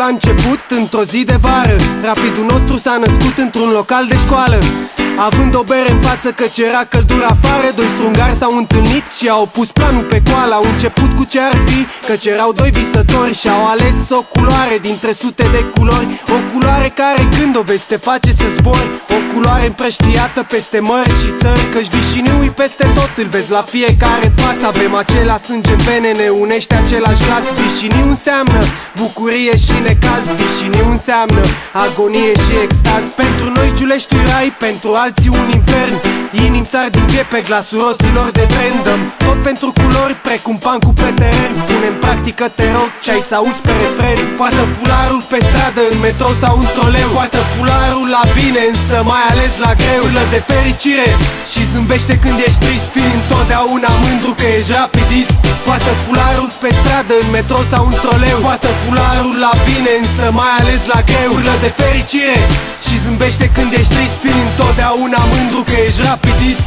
la început, într-o zi de vară. Rapidul nostru s-a născut într-un local de școală. Având o bere în față căci era căldură afară, doi strungari s-au întâlnit și au pus planul pe coală. Au început cu ce ar fi, căci erau doi visători și au ales o culoare dintre sute de culori. O culoare care când o vezi te face să zbori, o culoare împrăștiată peste mări și țări, căci vișiniu-i peste tot, îl vezi la fiecare pas. Avem același sânge în vene, ne unește același glas. Vișiniu înseamnă bucurie și necaz, vișiniu înseamnă agonie și extaz. Pentru noi Giuleștiul rai, pentru alții un infern. Inimi sar din piept pe glasul roților de tren. Dăm tot pentru culori, precum pancul pe teren. Punem practică, te rog, ce-ai să auzi pe refren. Poartă fularul pe stradă, în metrou sau în troleu. Poartă fularul la bine, însă mai ales la greu. Urlă de fericire și zâmbește când ești trist, fii întotdeauna mândru că ești rapidist. Poartă fularul pe stradă, în metrou sau în troleu. Poartă fularul la bine, însă mai ales la greu. Urlă de fericire și zâmbește când ești trist, fii întotdeauna mândru că ești rapidist.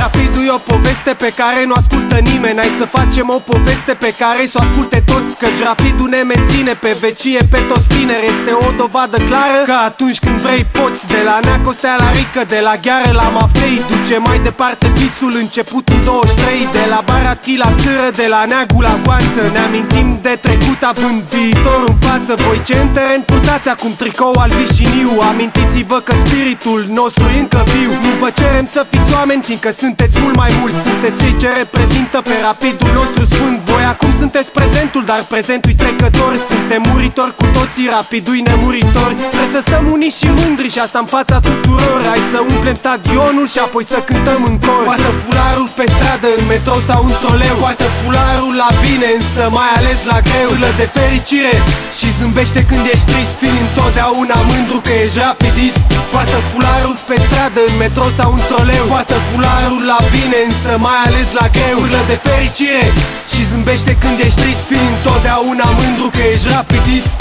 Rapidul e o poveste pe care nu ascultă nimeni. Hai să facem o poveste pe care să o asculte toți, căci rapidul ne menține pe vecie pe toți tineri. Este o dovadă clară că atunci când vrei poți. De la Neacostea la Rică, de la Gheară la Maftei, duce mai departe visul început în 23. De la Baratchi la Țără, de la Neagu la Goanță, ne amintim de trecut având viitor în față. Voi ce în teren purtați acum tricou al vișiniu, amintiți-vă că spiritul nostru e încă viu. Nu vă cerem să fiți oameni, fiindcă sunteți mult mai mulți. Sunteți cei ce reprezintă pe rapidul nostru sfânt. Voi acum sunteți prezentul, dar prezentul-i trecător. Suntem muritori cu toții, rapidul-i nemuritori. Trebuie să stăm uniți și mândri și asta în fața tuturor. Hai să umplem stadionul și apoi să cântăm în cor. Poartă fularul pe stradă, în metrou sau în troleu. Poartă fularul la bine, însă mai ales la greu. Urlă de fericire și zâmbește când ești trist, fii întotdeauna mândru că ești rapidist. Poartă fularul pe stradă, în metrou sau în troleu. Poartă fularul la bine, însă mai ales la greu. Urlă de fericire și zâmbește când ești trist, fii întotdeauna mândru că ești rapidist.